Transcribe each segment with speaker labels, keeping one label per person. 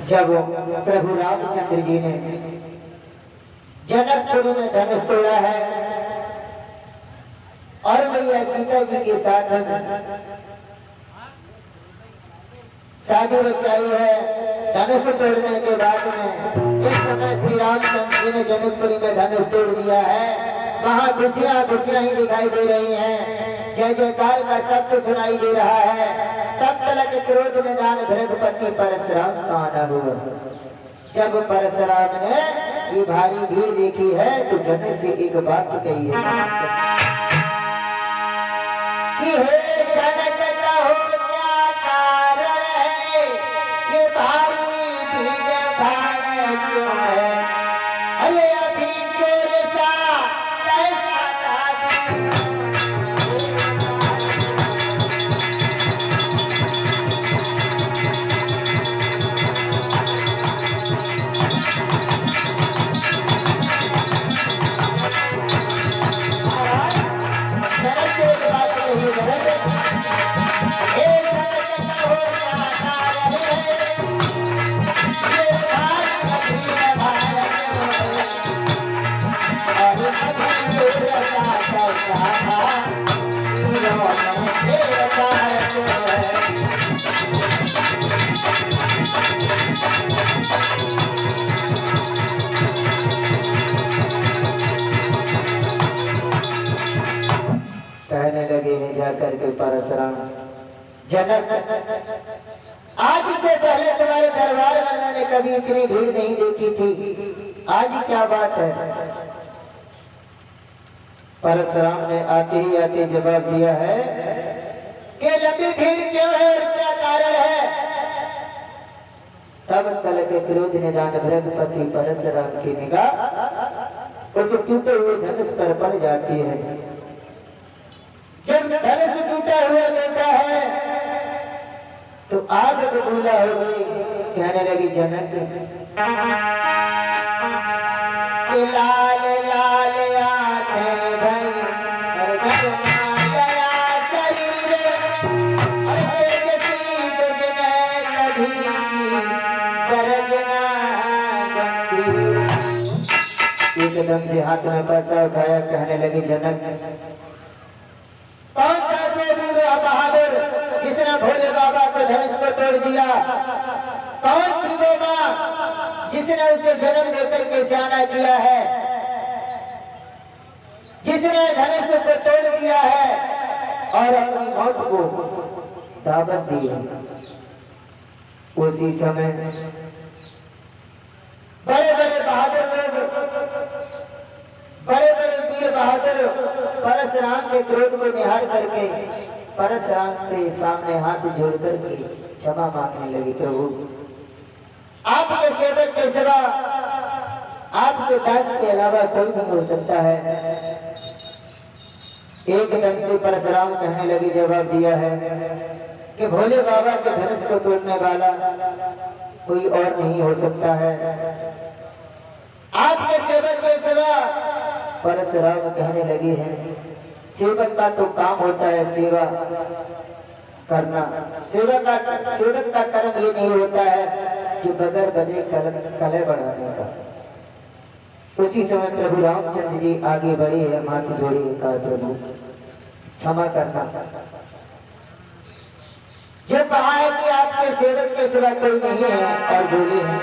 Speaker 1: जब प्रभु रामचंद्र जी ने जनकपुरी में धनुष तोड़ा है और मैया सीता जी के साथ शादी रचाई है। धनुष तोड़ने के बाद में जिस समय श्री रामचंद्र जी ने जनकपुरी में धनुष तोड़ दिया है, वहां खुशियां खुशियां ही दिखाई दे रही हैं, जय जयकार का शब्द सुनाई दे रहा है। तब तलक क्रोध निदान भृगपति परशुराम का आना हुआ। जब परशुराम ने ये भारी भीड़ देखी है तो जनक से एक बात कही है कि हे जनक कहो क्या कारण है, ये भारी भीड़ भाड़ क्यों है, अरे अभी शोर सा कैसा कहने लगे हैं जाकर के परशुराम, जनक आज से पहले तुम्हारे दरबार में मैंने कभी इतनी भीड़ नहीं देखी थी, आज क्या बात है। परशुराम ने आते ही आते जवाब दिया है कि लंबी भीड़ क्यों है और क्या कारण है। तब तलक क्रोध निदान भृगपति परशुराम की निगाह उस टूटे हुए धनुष पर पड़ जाती है। जब धनुष टूटा हुआ देखा है तो आग बबूला हो गई। कहने लगी जनक लाल लाल आंखें भई और गरमा गया शरीर और तेजस्वी तुझने कभी की गरजना गंभीर। एकदम से हाथ में पैसा उठाया, कहने लगी जनक कौन था वो वीर बहादुर जिसने भोले बाबा को धनुष को तोड़ दिया, कौन थी वो माँ जिसने उसे जन्म देकर के सियाना किया है, जिसने धनुष को तोड़ दिया है और अपनी मौत को दावत दी है। उसी समय बड़े बड़े बहादुर लोग, बड़े बड़े वीर बहादुर परशुराम के क्रोध को निहार करके परशुराम के सामने हाथ जोड़ करके क्षमा मांगने लगी। प्रभु आपके सेवक के सिवा आपके दास के अलावा कोई नहीं हो सकता है। एकदम से परशुराम कहने लगी, जवाब दिया है कि भोले बाबा के धनुष को तोड़ने वाला कोई और नहीं हो सकता है, आपके सेवक के सिवा। परशुराम कहने लगी है सेवक का तो काम होता है सेवा करना, सेवक का कर्म ये नहीं होता है जो बगैर बजे कलह बढ़ाने का। उसी समय प्रभु रामचंद्र जी आगे बढ़े हैं, हाथ जोड़े, कहा प्रभु क्षमा करना, जो कहा है कि आपके सेवक के सिवा कोई नहीं है और बोले हैं।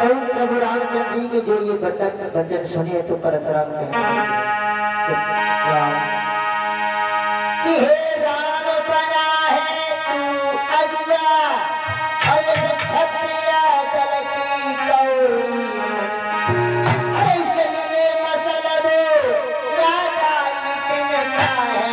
Speaker 1: और प्रभु रामचंद्र जी के जो ये वचन सुने तो परशुराम कहते कि हे राम बना है तू अगुआ और क्षत्रिय दल की गौरी, अरे इसलिए मसलब याद आई दिन का है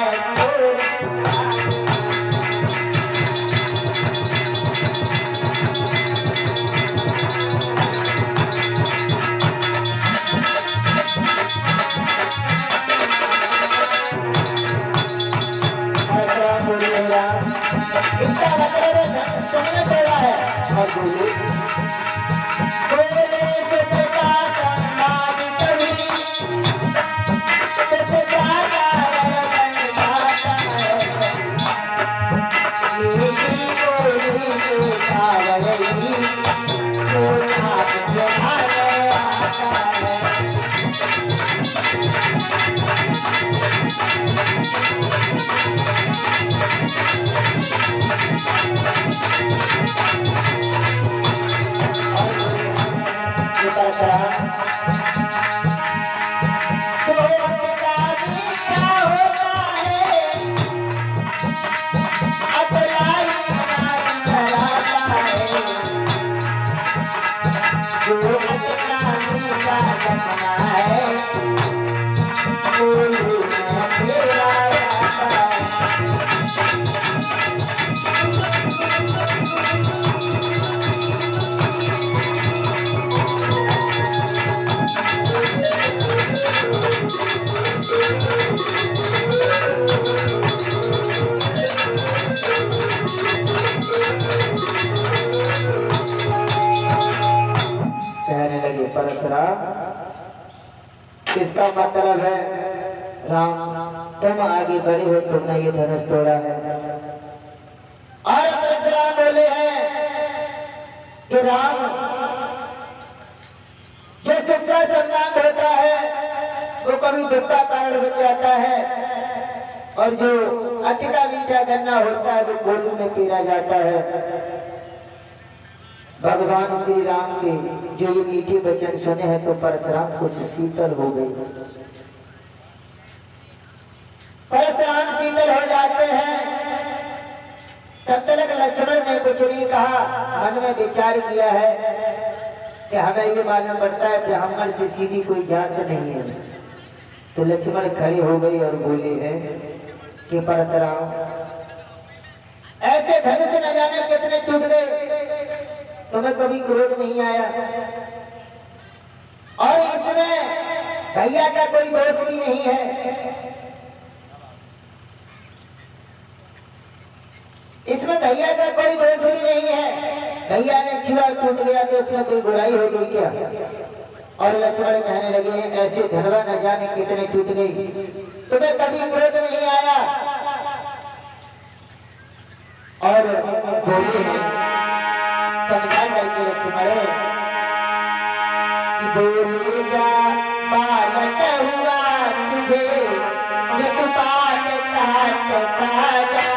Speaker 1: इसका मतलब सुनने पड़ा है। और बोले से पिता सम्मान कभी तो पिता का परशुराम, इसका मतलब है राम तुम आगे बढ़े हो, तुमने ये धनुष तोड़ा है। और परशुराम बोले हैं कि राम, जो सुख का सम्मान होता है वो कभी दुख का कारण बन जाता है, और जो अति का मीठा गन्ना होता है वो गोलू में पीरा जाता है। भगवान श्री राम के जो ये मीठे वचन सुने हैं तो परशुराम कुछ शीतल हो गई। परशुराम शीतल हो जाते हैं। तब तक लक्ष्मण ने कुछ नहीं कहा, मन में विचार किया है कि हमें ये मालूम पड़ता है ब्राह्मण से सीधी कोई जात नहीं है। तो लक्ष्मण खड़े हो गए और बोले हैं कि परशुराम, ऐसे धनुष न जाने कितने टूट गए, तुम्हें कभी क्रोध नहीं आया? और इसमें भैया का कोई दोष भी नहीं है, इसमें भैया का कोई दोष भी नहीं है। भैया ने छुआ टूट गया तो उसमें कोई बुराई हो गई क्या? और लक्ष्मण कहने लगे, ऐसे धनवा न जाने कितने टूट गई, तुम्हें कभी क्रोध नहीं आया? और बोले हैं समझा करके लक्ष्मण कि बोलेगा बालक हुआ तुझे जब बात काटता जाता।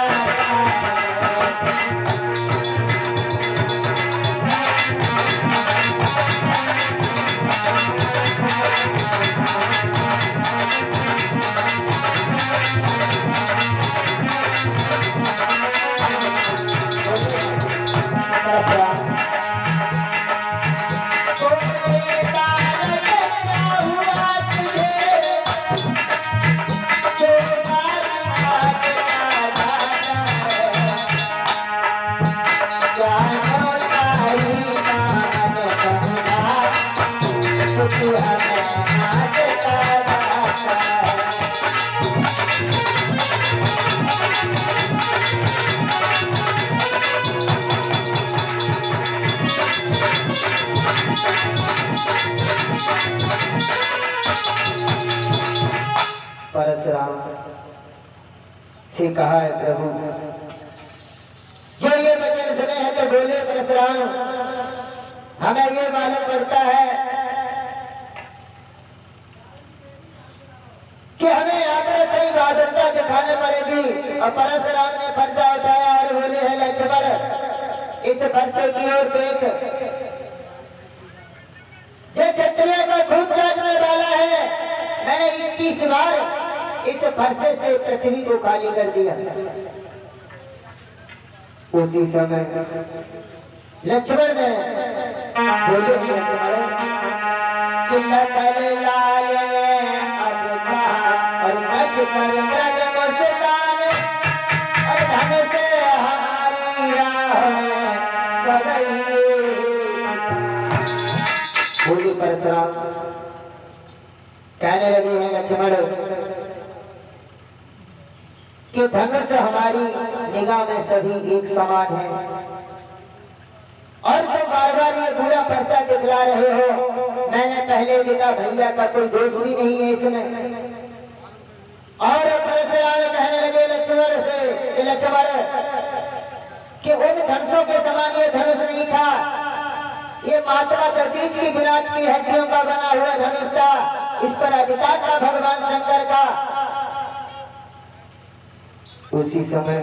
Speaker 1: परशुराम से कहा है, प्रभु जो ये वचन सुने हैं तो बोले परशुराम, हमें ये मालूम पड़ता है कि हमें यहाँ पर अपनी बहादुरता दिखानी पड़ेगी। और परशुराम ने फरसा उठाया और बोले हैं, लक्ष्मण इस फरसे की ओर देख, जो क्षत्रिय का खून चाटने वाला है, मैंने 21 बार इस फरसे से पृथ्वी को खाली कर दिया। उसी समय लक्ष्मण ने बोले, लक्ष्मण कि लखन लाल ने अब कहा और बच कर मृग मुस्कान, और धन से हमारी राह में सबई। बोले परशुराम, कहने लगे हैं लक्ष्मण कि धनुष हमारी निगाह में सभी एक समान है, और तुम बार बार ये बुरा फरसा दिखला रहे हो। मैंने पहले देखा भैया का कोई दोष भी नहीं है इसमें। और परशुराम कहने लगे लक्ष्मण से कि लक्ष्मण कि उन धनुषों के समान ये धनुष नहीं था, महात्मा दधीच की विराट की हड्डियों का बना हुआ धनुष था, इस पर अधिकार था भगवान शंकर का। उसी समय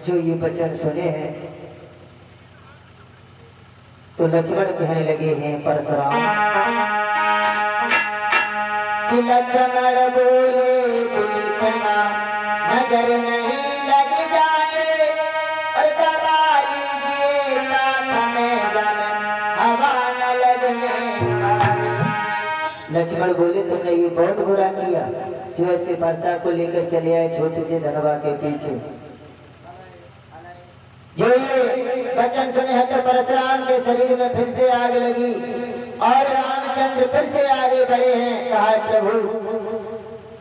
Speaker 1: जो ये वचन सुने हैं तो लक्ष्मण कहने लगे हैं परशुराम कि लक्ष्मण बोले देखना नजर नहीं लग जाए और दबा लीजिए काठ में जम हवा न लगने पाए। लक्ष्मण बोले तुमने ये बहुत बुरा किया जो ऐसे वर्षा को लेकर चले आए छोटे से धनवा के पीछे। जो ये वचन सुने हैं तो परशुराम के शरीर में फिर से आग लगी और रामचंद्र फिर से आगे बढ़े हैं। कहा प्रभु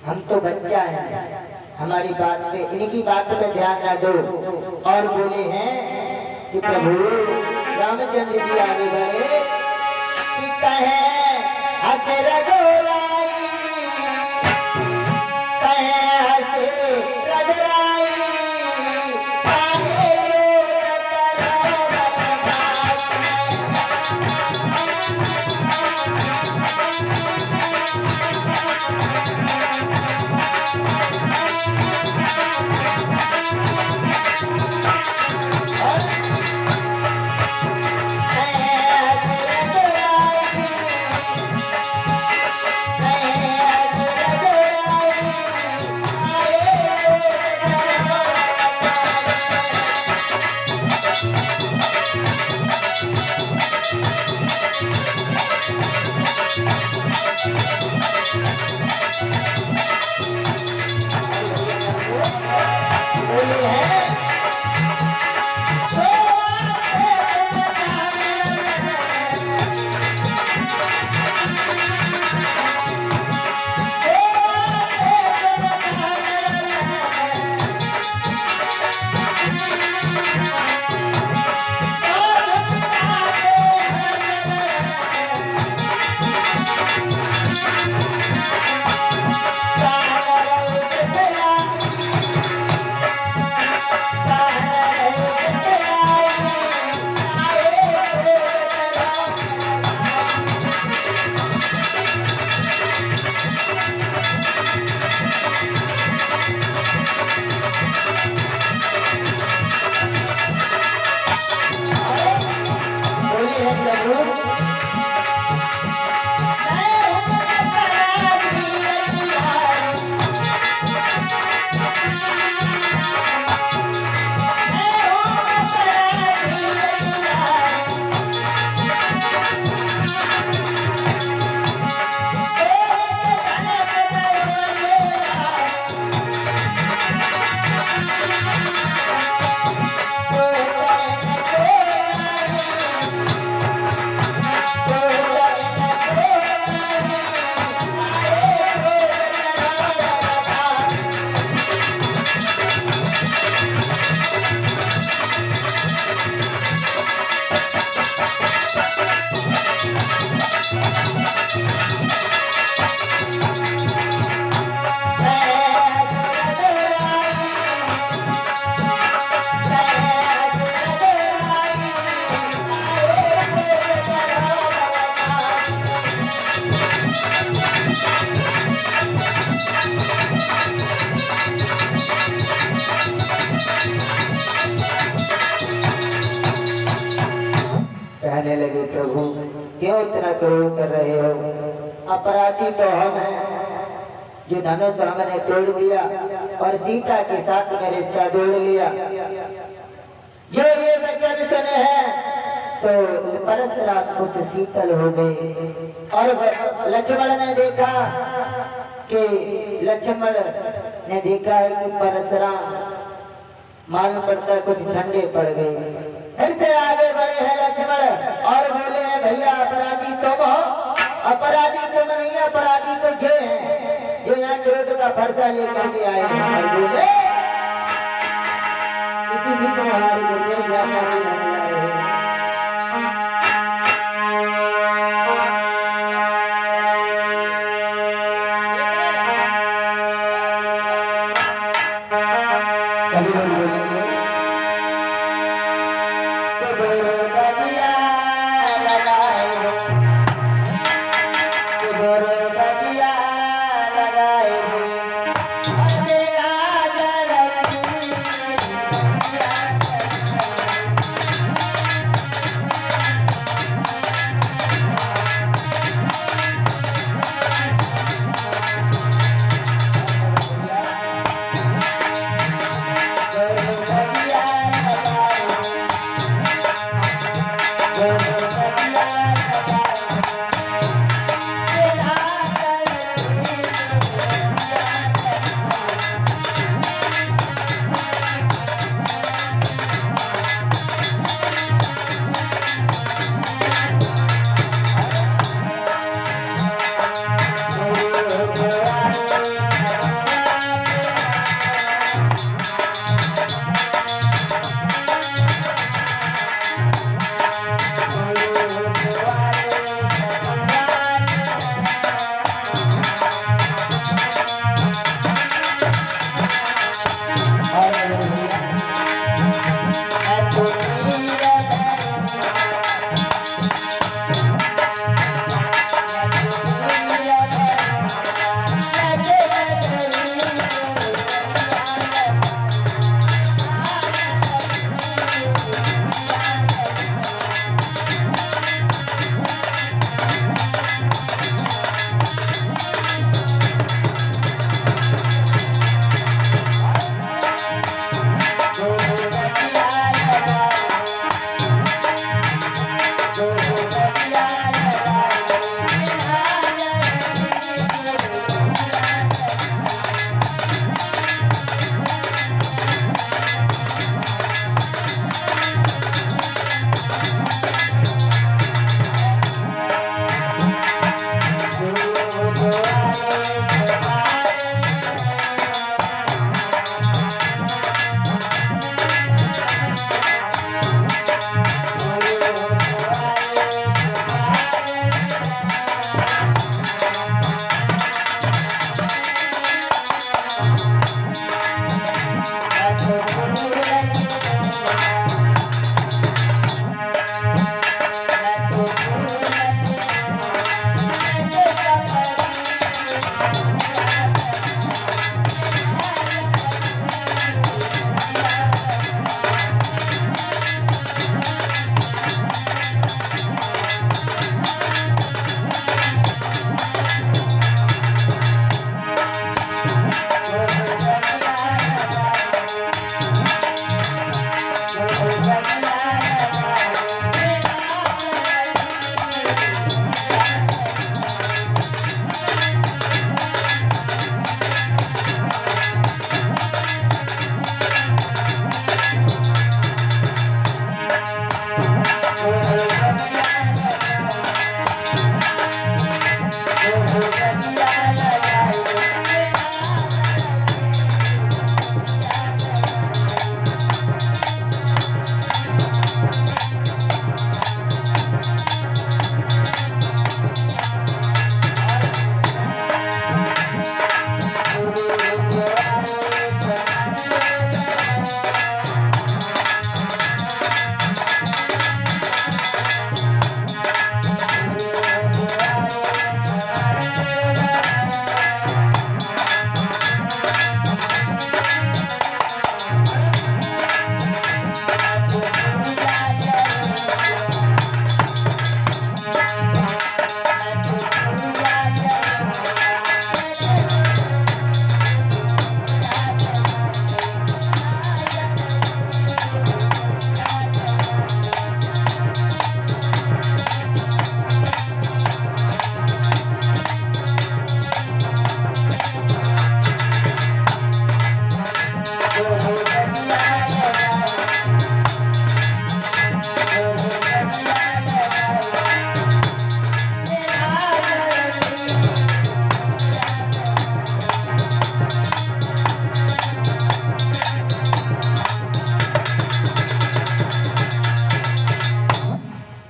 Speaker 1: हम तो बच्चा हैं, हमारी बात पे इनकी बात पे ध्यान ना दो। और बोले हैं कि प्रभु रामचंद्र जी आगे बढ़े कि कहे हंस रघुराई, कहे हंस रघुराई कहने लगे प्रभु क्यों इतना क्रोध कर रहे हो, अपराधी तो हम हैं जो धनुष हमने तोड़ दिया और सीता के साथ में रिश्ता जोड़ लिया। जो ये वचन सुने हैं तो परशुराम कुछ शीतल हो गए और लक्ष्मण ने देखा है कि परशुराम मालूम पड़ता है कुछ ठंडे पड़ गए। फिर से आगे बढ़े हैं लक्ष्मण और बोले हैं भैया अपराधी तुम हो, अपराधी तुम नहीं, अपराधी तो जे हैं जो यहाँ क्रोध का फरसा लेकर के आए हैं। और बोले इसी बीच में हमारे गुरुदेव व्यासासी होने आ रहे हैं। सभी लोग बोलेंगे तो बोलो बगिया लगाए हो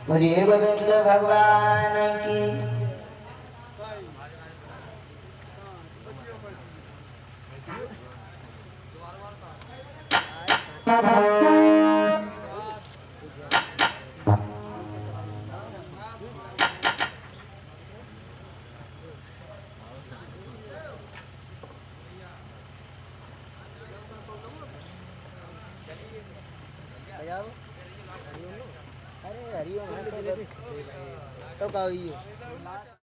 Speaker 1: बोलिए गोविंद भगवान की।
Speaker 2: अरे हरिओम तो